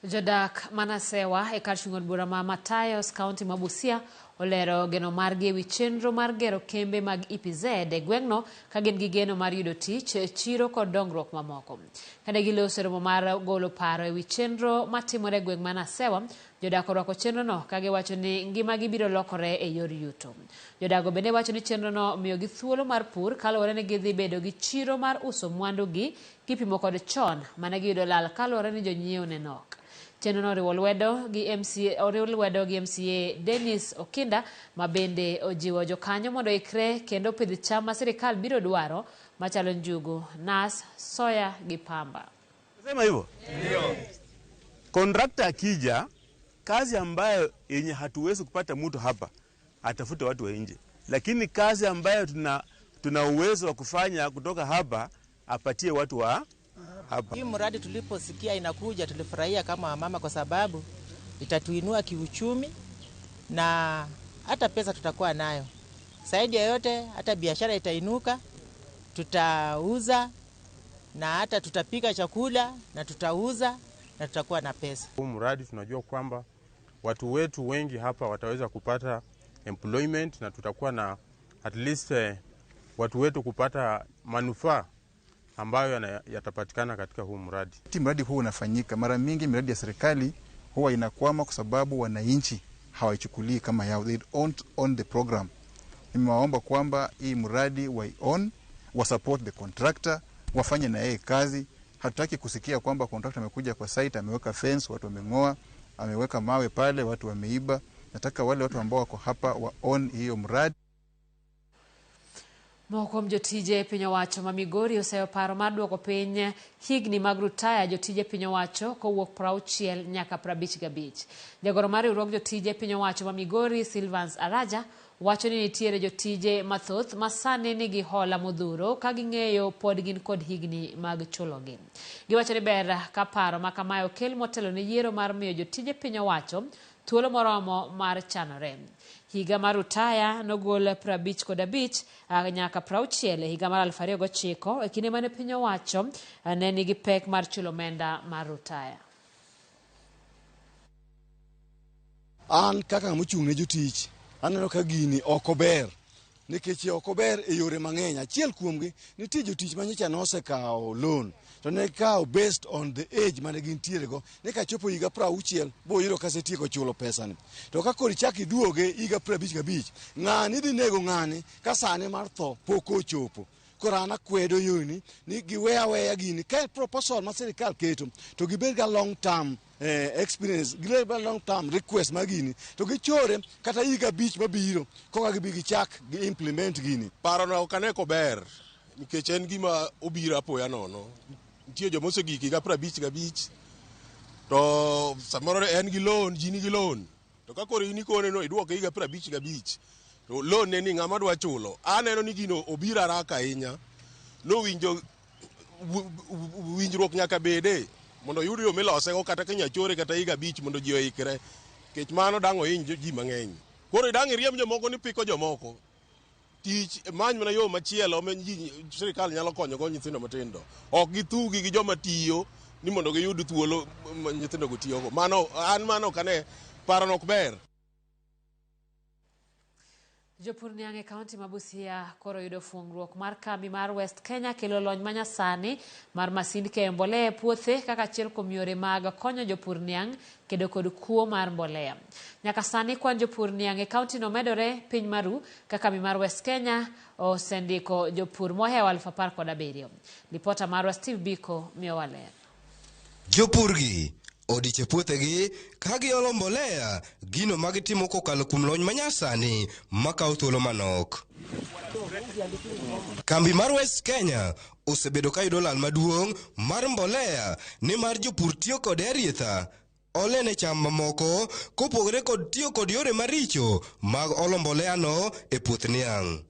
Jodak manasewa e kar chung'od bura ma Matayos County Mabusia olero geno margi wi chenro mar gero kembe mag EPZ e gweng'no ka gin gi geno mar yudo tich, chiro kod dongruok mamoko. Kane giloso romo mar golo paro e wi chenro matimore e gweng' manasewa, jodak orwako chenro no ka giwacho ni ngima gi biro lokore e yor yuto. Jodago bende wacho ni chenro no miyo gi thuolo mar pur kaluwore ni gidhi bedo gi chiro mar uso mwandu gi kipimo kod chon mane giyudo lal kaluwore ni jonyiewo ne nok. Chenro no oriwo lwedo gi MCA Dennis Okinda ma bende ojiwo jokanyo mondo ikre kendo pidh cham ma sirikal biro dwaro machalo njugu, nas, soya gi pamba. Sema hivyo? Ndio. Kontrakta akija, kazi ambayo yenye hatuwezi kupata mtu hapa atafuta watu wa nje, lakini kazi ambayo tuna uwezo wa kufanya kutoka hapa apatie watu wa hapa. Hii mradi tuliposikia inakuja tulifurahia kama mama kwa sababu itatuinua kiuchumi na hata pesa tutakuwa nayo. Zaidi ya yote hata biashara itainuka, tutauza na hata tutapika chakula na tutauza na tutakuwa na pesa. Huu mradi tunajua kwamba watu wetu wengi hapa wataweza kupata employment na tutakuwa na at least watu wetu kupata manufaa ambayo yatapatikana katika huu mradi. Mradi huu unafanyika mara mingi, miradi ya serikali huwa inakwama kwa sababu wananchi hawaichukulii kama yao, they don't own the program. Nimewaomba kwamba hii mradi wa support the contractor, wafanye na yeye kazi. Hatutaki kusikia kwamba contractor amekuja kwa site, ameweka fence, watu wameng'oa, ameweka mawe pale, watu wameiba. Nataka wale watu ambao wako hapa wa own hiyo mradi. Moko jotije piny owacho ma Migori oseyo paro mar duoko piny higni mag rutaya jotije piny owacho kowuok 60 nyaka 55. Jagoro mar riwruog jotije piny owacho ma Migori Silvans Araja wacho ni nitiere jotije mathoth ma sani nigi hola modhuro ka ging'eyo pod gin kod higni mag chulogi. Giwacho ni ber ka paro ma kamae okel motelo ne yiero mar miyo jotije piny owacho thuolo moromo mar chanore. Higa mar rutaya nogol 55 nyaka 60 e higa mar 2009 e kinde mane piny owacho ne nigi pek mar chulo omenda mar rutaya. An kaka mochung' ne jotich aneno ka gini ok ober, nikech ok ober e yore mang'eny. Achiel kuomgi nitie jotich manyicha nosekawo loan to ne kawo based on the age mane gintiere go, ne ka chopo higa 60 boyudo kasetieko chulo pesani. To ka koro ichak iduoge higa 55, ng'ani dhi nego ng'ani ka sane mar tho pok ochopo. korana kwedo yuni ni giweya gini ka proposal ma sirikal keto to gibed ga long term experience global long term request magini to gichore kata higa bich mabiro koka gibi gichak gi implement gini. Paro na okane ko ber nikech en gima obira apoya nono. Nitie joma osegiki ga 55 to samoro en gi loan, jini gi loan. To ka koro ini kone no iduoke higa 55 to loan ne ni ng'ama dwa chulo. Aneno ni gino obira raka ahinya. No winjruok nyaka bede mondo yudi yo milose go kata kenya chore kata higa 5 mondo ji oikre. Kech mano dango hinyo ji mang'eny. Koro idangi riem jomoko ni piko jomoko. Tich many mana yo machielo men ji sirikal nyalo konyo go nyithindo matindo. Ok githugi gi joma tiyo ni mondo giyud thuolo nyithindo go tiyo go. Mano kane paro nok ber. Jopur niang' e kaunti ma Busia koro yudo fuong'ruok mar kambi mar West Kenya kelo lony manyasani mar masind keyo mbolea e puothe kaka achiel kuom yore mag konyo jopur niang' kedo kod kuo mar mbolea. Nyaka sani kwan jopur niang' e kaunti no medore piny maru ka kambi mar West Kenya osendiko jopur mohewo 17,000. Lipota marwa Steve Biko miyo waler. Jopurgi odiche puothegi ka giolo mbolea gino magitimo kokalo kuom lony manyasani makawo thuolo manok. Kambi mar West Kenya osebedo ka yudo lal maduong' mar mbolea ni mar jopur tiyo kod arietha ole ne cham mamoko kopogore kod tiyo kod yore maricho mag olo mbolea no e puoth niang'.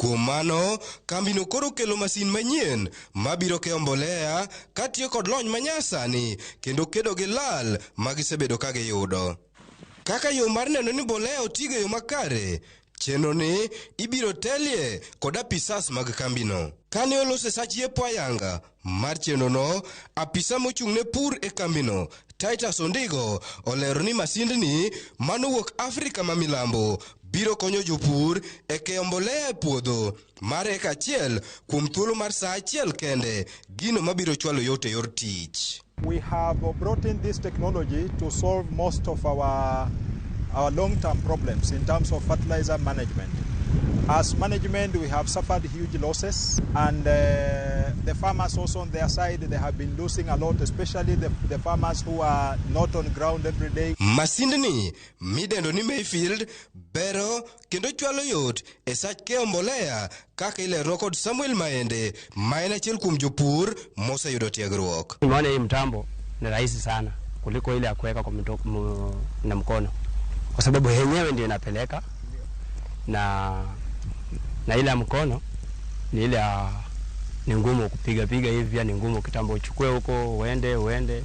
Kuom mano, kambino koro kelo masin manyien mabiro keyo mbolea katiyo kod lony manyasani kendo kedo gi lal magisebedo ka giyudo. Kaka yo mar neno ni mbolea otigo yo makare, chenro ni ibiro telie kod apisas mag kambino. Kane olose sachie poyanga mar chenro no, apisa mochung' ne pur e kambino Titus Ondigo olero ni masindni manowuok Afrika ma milambo biro konyo jopur e keyo mbolea e puodho mar eka achiel kuom thuolo mar saa achiel kende, gino mabiro chwalo yote yor tich. We have brought in this technology to solve most of our long-term problems in terms of fertilizer management. As management, we have suffered huge losses, and the farmers also on their side, they have been losing a lot, especially the farmers who are not on ground every day. Masindni midendo ni Mayfield bero kendo chwalo yot e sach keyo mbolea kaka ilero kod Samuel Maende ma en achiel kuom jopur moseyudo tiegruok. Nimeona hii mtambo ni rahisi sana kuliko ile ya kuweka na mkono, kwa sababu yenyewe ndio inapeleka na ile ya mkono ni ile ni ngumu kupiga hivi, ni ngumu kitambo uchukue huko uende,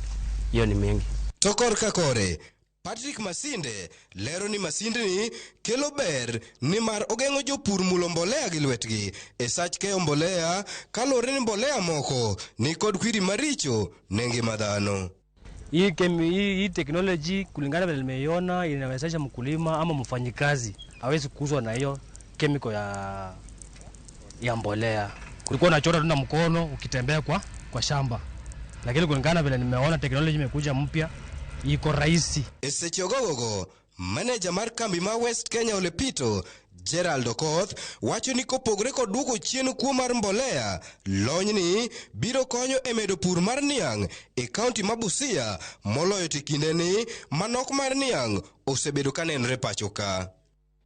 hiyo ni mengi. Tokor kakore Patrick Masinde lero ni masindni kelo ber ni mar ogeng'o jopur mulo mbolea gi lwetgi e sach keyo mbolea kalore ni mbolea moko ni kod kwiri maricho ne ngima dhano. Hii teknoloji kulingana vile nimeiona inawezesha mkulima ama mfanyikazi hawezi kuzwa na hiyo chemical ya mbolea. Kulikuwa unachora tu na mkono ukitembea kwa shamba. Lakini kulingana vile nimeona teknoloji imekuja mpya, iko rahisi. Esechogogo, manager mar kambi ma West Kenya Olepito, Gerald Okoth, wacho ni kopogre kod duoko chien kuo mar mbolea, lony ni biro konyo e medo pur mar niang' e kaunti ma Busia, moloyo tikinde ni manok mar niang' osebedo ka nenre pacho ka.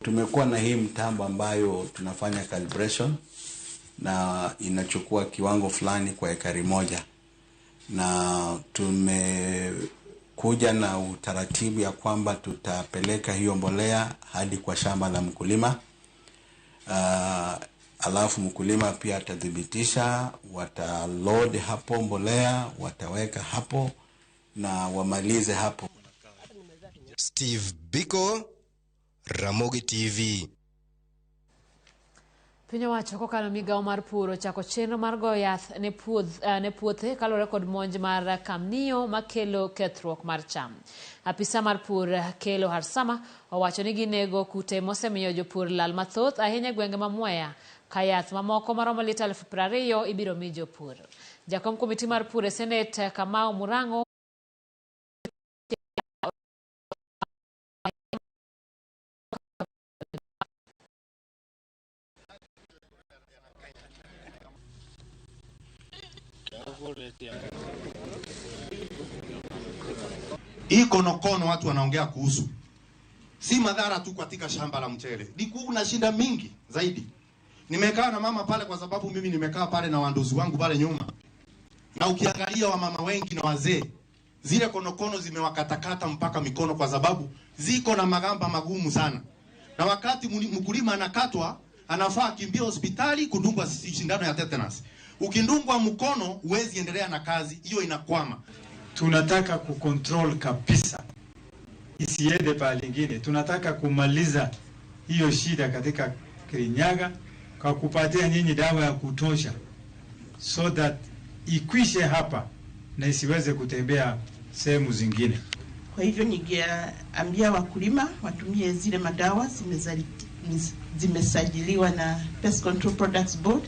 Tumekuwa na hii mtambo ambayo tunafanya calibration na inachukua kiwango fulani kwa ekari moja, na tumekuja na utaratibu ya kwamba tutapeleka hiyo mbolea hadi kwa shamba la mkulima. Alafu mkulima pia atadhibitisha, wataload hapo mbolea, wataweka hapo na wamalize hapo. Steve Biko, Ramogi TV. Piny owacho kokalo migawo mar pur ochako chenro mar goyo yath ne puothe kalore kod monj mar kamnio makelo kethruok mar cham. Apisa mar pur Kelo Harsama owacho ni ginego kute mosemiyo jopur lal mathoth ahinya gwenge ma Mwea, ka yath mamoko maromo lita 20,000 ibiro mi jopur. Jakom komiti mar pur e Senate Kamau Murango Hii konokono watu wanaongea kuhusu si madhara tu katika shamba la mchele. Kuna shida mingi zaidi. Nimekaa na mama pale kwa sababu mimi nimekaa pale na wanduzi wangu pale nyuma. Na ukiangalia wamama wengi na wazee, zile konokono zimewakatakata mpaka mikono kwa sababu ziko na magamba magumu sana. Na wakati mkulima anakatwa, anafaa kimbia hospitali kudungwa sindano ya tetanus. Ukindungwa mkono huwezi endelea na kazi, hiyo inakwama. Tunataka kucontrol kabisa isiende pale lingine. Tunataka kumaliza hiyo shida katika Kirinyaga kwa kupatia nyinyi dawa ya kutosha so that ikwishe hapa na isiweze kutembea sehemu zingine. Kwa hivyo ningeambia wakulima watumie zile madawa zimesajiliwa na Pest Control Products Board,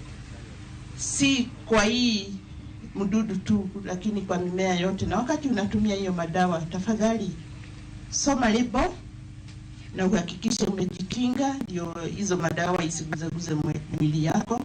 si kwa hii mdudu tu lakini kwa mimea yote. Na wakati unatumia hiyo madawa, tafadhali soma lebo na uhakikishe umejikinga ndio hizo madawa isiguze mwili yako.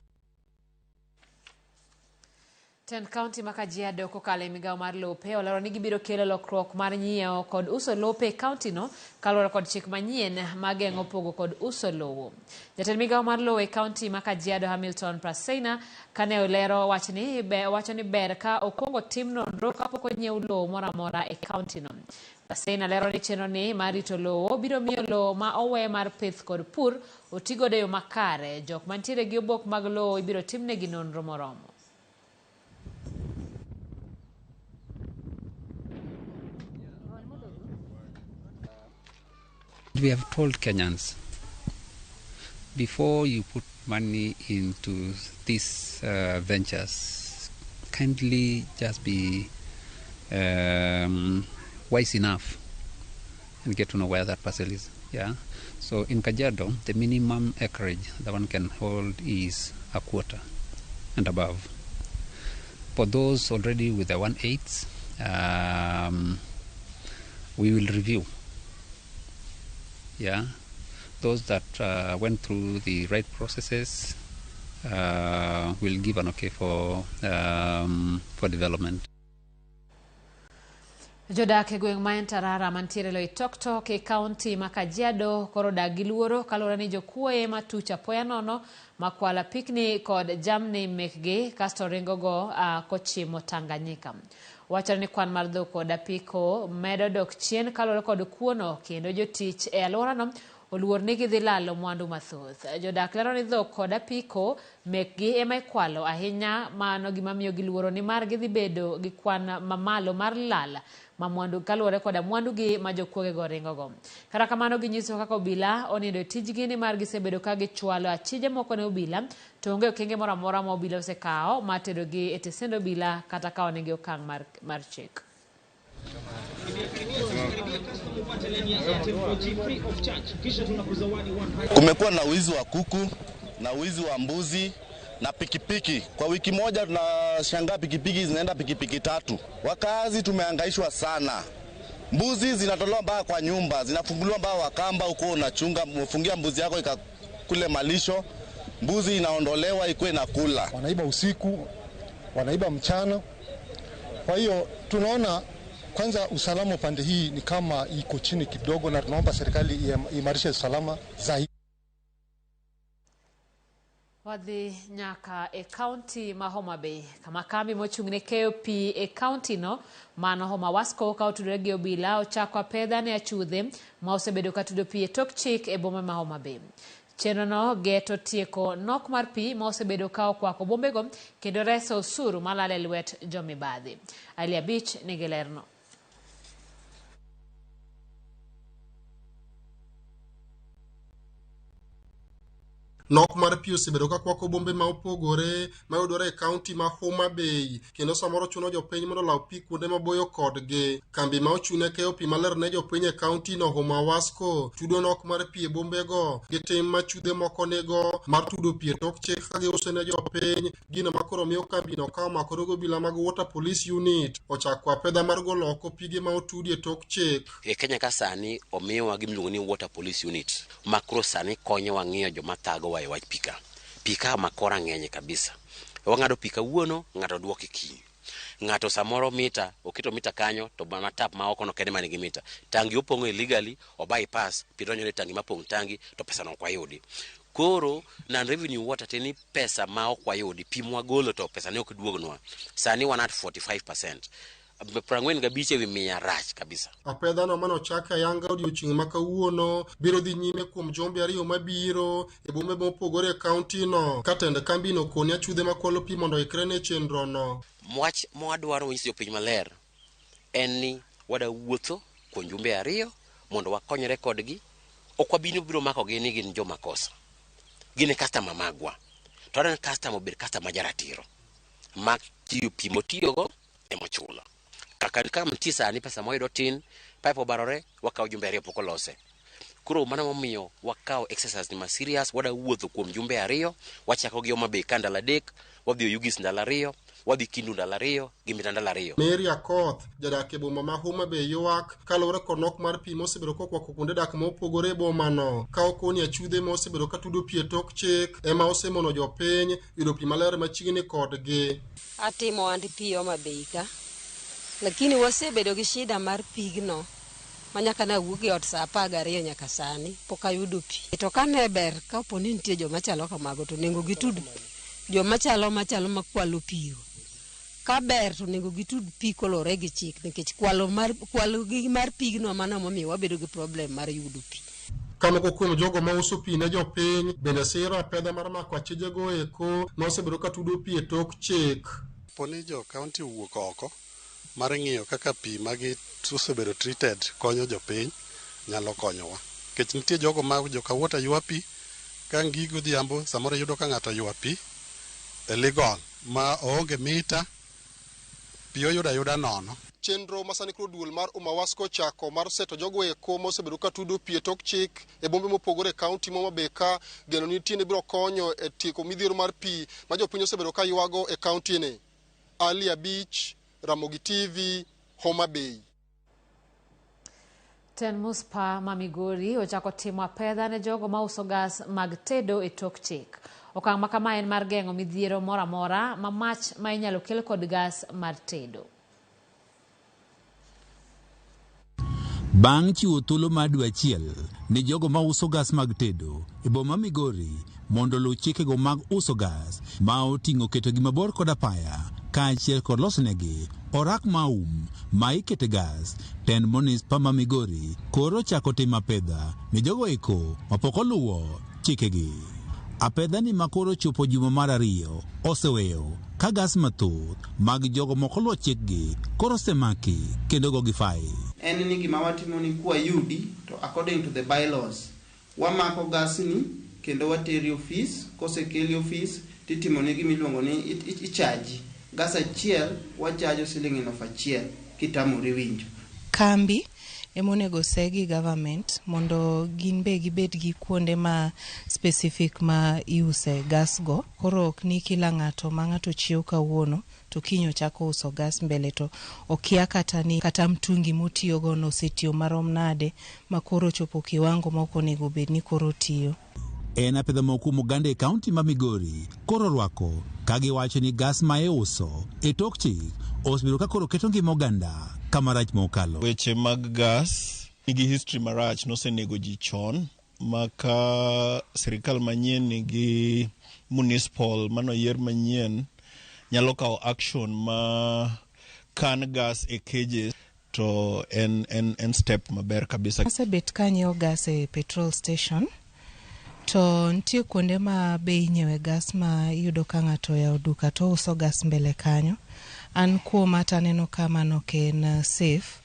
Ten County Makajiado kokale Migago mar lope olaro ni gibiro kelo lokruok mar nyiewo kod uso lope county no kalora kod chik manyien mageng'o pogo kod uso lowo. Jatend Migago mar lowo e county Makajiado Hamilton Praseina kane olero wacho ni ber ka okwongo tim nonro kapok onyiew lowo moro amora e county no. Praseina lero ni chenro ni mar rito lowo biro miyo lowo ma owe mar pith kod pur otigodo e yo makare. Jok mantiere gi obok mag lowo ibiro timnegi nonro moromo. We have told Kenyans, before you put money into these ventures, kindly just be wise enough and get to know where that parcel is. Yeah. So in Kajiado, the minimum acreage that one can hold is a quarter and above. For those already with the 1/8, we will review. Yeah, those that went through the right processes will give an okay for development. Jodak e gweng' ma Tarara mantiere Loitoktok e county Makajiado koro dag gi luoro kalora ni jokuoye matuch apoya nono makwala pikni kod jamni mekgi kasto ringogo kochimo Tanganyika. Wachore ni kwan mar dhok kod apiko medo dok chien kalore kod kuono kendo jotich e alworano oluor ni gidhi lalo mwandu mathoth. Jodak lero ni dhok kod apiko mekgi ema ikwalo ahinya, mano gima miyo giluoro ni mar gidhi bedo gi kwan mamalo mar lala ma mwandu kalore kod mwandu gi ma jokuoge go ringogo. Kata kamano ginyiso kaka obila onindo tijgi ni mar gisebedo ka gichwalo achije moko ne obila to onge okenge moro amora ma obila osekao matedo gi e tesend obila kata kao negi okang' mar chik. Kumekuwa na wizi wa kuku na wizi wa mbuzi na pikipiki. Kwa wiki moja tunashangaa pikipiki zinaenda pikipiki 3. Wakazi tumehangaishwa sana. Mbuzi zinatolewa mpaka kwa nyumba, zinafunguliwa mpaka wakamba huko unachunga, umefungia mbuzi yako ikakule malisho. Mbuzi inaondolewa ikuwe inakula. Wanaiba usiku, wanaiba mchana. Kwa hiyo tunaona kwanza usalama upande hii ni kama iko chini kidogo, na tunaomba serikali imarishe usalama zaidi. Wadhi nyaka e county ma Homa Bay kama kambi mochung'ne KOP e county no mano Homa Wasco ka otudore gi obila ochako pedha ne achudhe ma osebedo ka tudo pi e tok chik e boma ma Homa Bay. Chenro no geto tieko nok mar pi ma osebedo ka okwako bombego kendo reso osuru malal e lwet jomibadhi. Alia Beach nigi lerno. Nok mar pi osebedo ka kwako bombe ma opogore mayudore e kaunti ma Homa Bay, kendo samoro chuno jopiny mondo law pi kuonde maboyo kodgi. Kambi ma ochune keyo pi maler ne jopiny e kaunti no Homa Wasco tudo nok mar pi e bombego gi tim machudhe moko nigo mar tudo pi e tok chik ka giuso ne jopiny, gino makoro miyo kambi no ka omakore gi obila mag Water Police Unit ochako apedha mar golo oko pige ma otudi e tok chik. E Kenya ka sani omiyowa gimiluongo ni Water Police Unit makoro sani konyowa ng'iyo joma thago e wach pika makora ng'enye kabisa. Wang'ado pika wuono, ng'ato duoke kiny. Ng'ato samoro mita, okito mita kanyo, to bana tap ma oko no kende manigi mita. Tangi opong'o illegally, o bypass, pidonyo ne tangi mapong' tangi, to pesa no kwa yudi. Koro, non-revenue water teni pesa ma okwa yudi, pimwa golo to pesa ne okduognwa. Sani wan at 45%. Prangwen gabiche wi miya rach kabisa. Apedha no mano chaka yanga odiochieng' ma kawuono biro dhi nyime kuom jumbe ariyo mabiro e bombe mopogore e kaunti no katende kambi no koni achudhe makwalo pi mondo ikre ne chenro no. Mwach mwadwaro wanyisi jopiny maler en ni wada wuotho kuom jumbe ariyo mondo wakonyre kodgi. Ok wabino biro mako gi ni gin joma kosa. Gin customer magwa. To en customer ber customer jaratiro. Mak tiyo pi motiyogo emochulo. Kama nitie sani pesa moyudo tin, pipe obarore, wakawo jumbe ariyo pok olose. Koro mano momiyo wakawo exercise ni ma serious, wada wuotho kuom jumbe ariyo, wachako gi Homa Bay ka ndalo adek, wadhi Oyugis ndalo ariyo, wadhi Kindu ndalo ariyo, gi Mita ndalo ariyo. Mary Akoth, jadak e boma ma Homa Bay ywak kaluwore kod nok mar pi mosebedo kokwako kuonde dak mopogore e boma no. Ka okoni achudhe mosebedo ka tudo pi e tok chik ema osemono jopiny yudo pi maler machiegni kodgi. Atimo andi pi Homa Bay ka. Lakini wasebedo gi shida mar pigno manyaka na wuogi ot saa 12 nyaka sani pok ayudo pi. To kane ber ka oponi nitie joma chalo kamago to nengo gitud joma chalo makwalo pi. Ka ber to nengo gitud pi kolore gi chik nikech kwalo gi mar pigno mana momiyo wabedo gi problem mar yudo pi. Kamoko kuom jogo ma uso pi ne jopiny bende siro apedha mar mako achijego eko nosebedo ka tudo pi e tok chik. Poni jo kaunti wuok oko mar ng'iyo kaka pi magi osebedo treated konyo jopiny nyalo konyowa. Kech nitie jogo ma joka wuota ywa pi ka ngigo dhiambo samoro yudo ka ng'ato ywa pi e legal ma oonge mita pi oyuda yuda nono. Chenro masani kuro duol mar Umawasko chako mar seto jogo eko mosebedo ka tudo pi e tok chik e bombe mopogore e kaunti Homa Bay ka geno nitie ne biro konyo e tieko midhiero mar pi ma jopiny osebedo ka ywago e kaunti ni. Ali Abich, Ramogi TV, Homa Bay. Ten Muspa ma Migori ochako timo apedha ne jogo ma uso gas mag tedo e tok chik. Okang' ma kama en mar geng'o midhiero mora mora ma mach ma inyalo kel kod gas mar tedo. Bang' chiwo thuolo mar dwe achiel ne jogo ma uso gas mag tedo e boma Migori mondo luw chikego mag uso gas ma oting'o keto gi mabor kod apaya kaachiel kod losnegi orak maum ma ikete gas. Ten Munispa ma Migori koro chako timo apedha ne jogo eko mapok oluwo chikegi. Apedha ni makoro chopo juma mar 2 oseweyo ka gas mathoth mag jogo moko luwo chikgi koro semaki kendo go gi fai. En ni gima watimo ni kwa yudi to according to the bylaws wamako gas ni kendo wateri office kosekeli office titimo ne gima iluongo ni ichaji gas achiel wachajo Sh1,000 kitamori winjo. Kambi emonego segi government mondo gin be gibed gi kuonde ma specific ma iuse gas go. Koro ok ni kila ng'ato ma ng'ato chiew kawuono to kinyo chako uso gas mbele to okia kata mtungi motiyo go no setiyo marom nade makoro chopo kiwango ma okonego bed ni koro tiyo. En apedha moko Muganda e kaunti ma Migori koro rwako kagi wacho ni gas ma iuso e tok chik osebedo ka koro keto ngima oganda kama rach mokalo. Weche mag gas nigi history marach nosenego ji chon maka sirikal manyien nigi municipal manoyier manyien nyalo kawo action ma kan gas e cages to en step maber kabisa. Asebet kanyo gas e petrol station to nitie kuonde ma be inyiewe gas ma yudo ka ng'ato yawo duka to uso gas mbele kanyo. An kuom ataneno kama no ken safe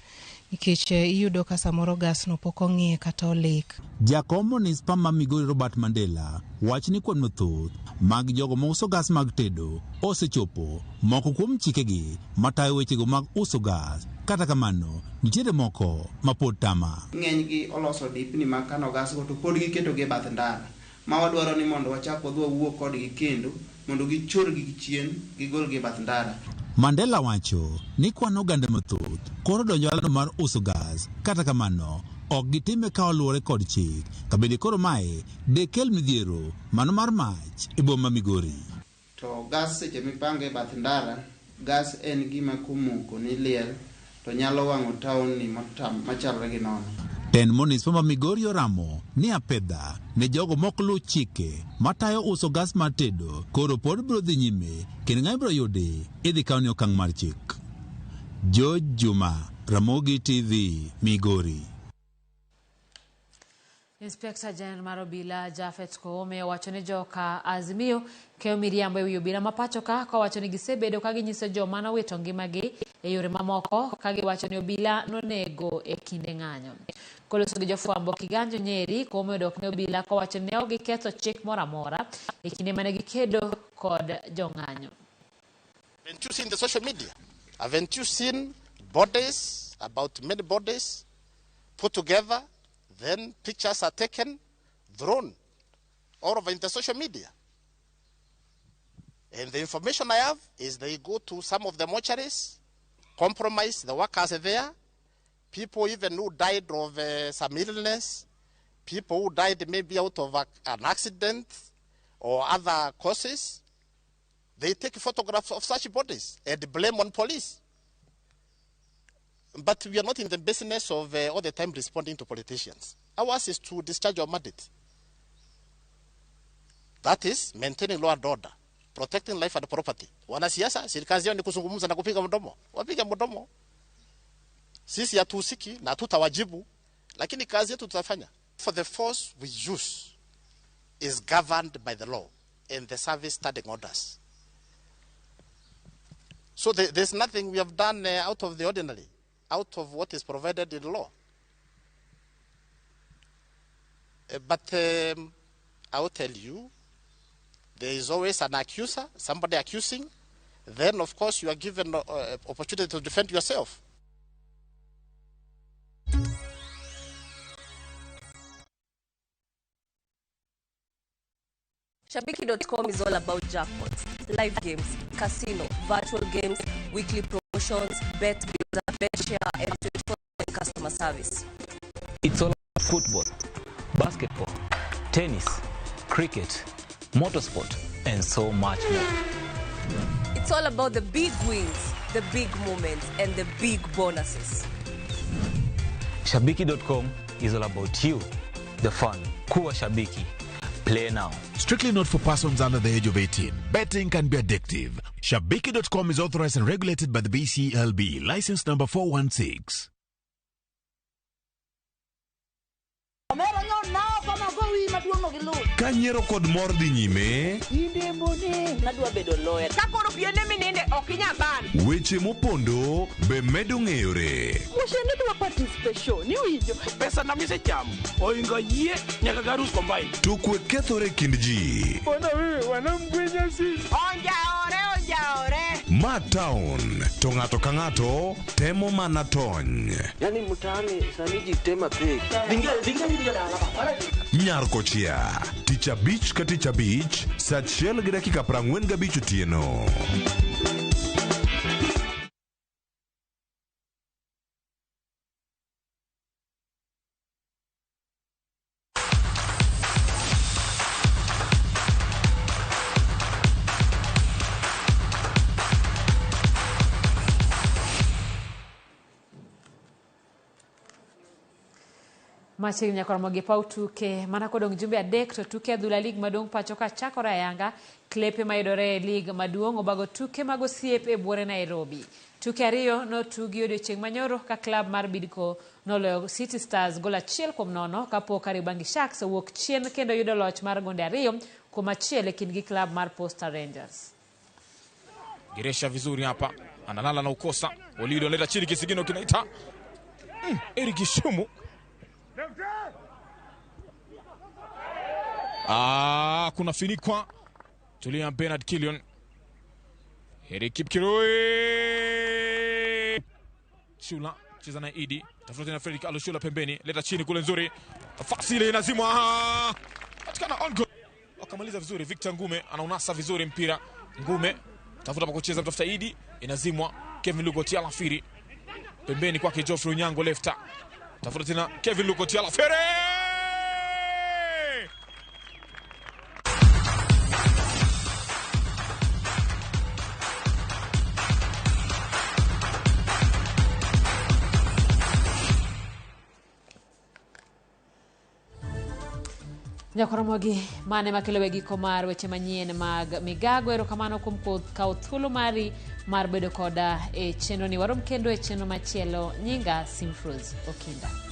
nikech iyudo ka samoro gas no pok ong'iye kata olik. Jakom Munispa ma Migori Robert Mandela wach ni kuon mathoth mag jogo ma uso gas mag tedo osechopo moko kuom chikegi matayo wechego mag uso gas. Kata kamano nitiere moko mapod tama. Ng'eny gi oloso dipni ma kano gas go to pod giketo gi bath ndara ma wadwaro ni mondo wachak wadhi wawuo kodgi kendo mondo gichor gi chien gigol gi bath ndara. Mandela wacho ni kwan oganda mathoth koro donjo alano mar uso gas. Kata kamano ok gitime ka oluwore kod chik kabende koro mae dekel midhiero mano mar mach e boma Migori. To gas seche mipange bath ndara gas en gima kumoko ni liel to nyalo wang'o town ni machalre gi nono. Ten munisipal ma Migori oramo ni apedha ne jogo moklu chike matayo uso gas mar tedo koro pod biro dhi nyime kendo ng'ayi biro yudi idhi kawo ni okang' mar chik. George Juma, Ramogi TV, Migori. Inspector General mar obila Jafet Koome owacho ni joka Azimio keyo miriambo e wi obila ma pacho ka kowacho ni gisebedo ka ginyiso joma nowito ngimagi e yore mamoko ka giwacho ni obila nonego e kinde ng'anyo. Koloso gi jofwambo Kiganjo Nyeri, Koome odok ne obila kowacho ni ne ok giketho chik moro amora e kinde mane gikedo kod jong'anyo. Haven't you seen the social media? Haven't you seen bodies, about many bodies put together? Then pictures are taken, thrown all over in the social media. And the information I have is they go to some of the mortuaries, compromise the workers there, people even who died of some illness, people who died maybe out of an accident or other causes. They take photographs of such bodies and blame on police. But we are not in the business of all the time responding to politicians. Ours is to discharge our mandate. That is maintaining law and order, protecting life and property. Wanasiasa serikali yao ni kuzungumza na kupiga mdomo. Wapiga mdomo. Sisi hatusiki na tutawajibu, lakini kazi yetu tutafanya. For the force we use is governed by the law and the service standing orders. So there's nothing we have done out of the ordinary, out of what is provided in law. But I will tell you, there is always an accuser, somebody accusing. Then, of course, you are given opportunity to defend yourself. Shabiki.com is all about jackpots, live games, casino, virtual games, weekly promotions, bet builder, bet share, and 24/7 customer service. It's all about football, basketball, tennis, cricket, motorsport, and so much more. It's all about the big wins, the big moments, and the big bonuses. Shabiki.com is all about you, the fun. Kuwa Shabiki. Play now. Strictly not for persons under the age of 18. Betting can be addictive. Shabiki.com is authorized and regulated by the BCLB. License number 416. Kanyiero kod mor dhi nyime. Inde mbone. Nadwa bedo lawyer. Kakoro piende mininde okinya ban. Weche mopondo be medo ng'eyore. Musheni dwa participation. Ni winjo. Pesa na mise cham. Oingo yie nyaka garus combine. Tukwe kethore kind ji. Bona wewe wanamgwenya sisi. Onjaore. Ma town. To ng'ato ka ng'ato temo mana tony. Yani mtaani sani ji tema pek. Dinga dala. Nyarko chia. Ticha beach ka ticha beach. Saa 1:45 otieno. Machiegni nyakoro mogi pau tuke mana kodong jumbe adek to tuke adhula lig maduong' pacho ka chakore ayanga klepe mayudore e lig maduong' obago tuke mag osiep e buore Nairobi. Tuke ariyo notugi odiochieng' manyoro ka klab mar Bidco noloyo City Stars gol 1-0 kapok Kariobangi Sharks owuok chien kendo yudo loch mar gonde 2-1 e kindgi klab mar Posta Rangers. Geresha vizuri hapa, analala na ukosa. Olido analeta chini kisigino kinaita Eric Shumu. Kuna finikwa. Tulia Bernard Killion. Eric Kipkiroi. Shula cheza na Idi. Tafuta na Fredrick Aloshula pembeni. Leta chini kule nzuri. Nafasi ile inazimwa. Patikana on goal. Wakamaliza vizuri. Victor Ngume anaunasa vizuri mpira. Ngume tafuta pa kucheza mtafuta Idi. Inazimwa. Kevin Lugoti Alafiri. Pembeni kwake Geoffrey Onyango lefta. Tafuta tena Kevin Lugoti Alafiri. Nyakoromogi mane makelo giko mar weche manyien mag Migago. Erokamano kuom kawo thuolo mari mar bedo koda e chenro ni. Warom kendo e chenro machielo. Nyinga Simfruz Okinda.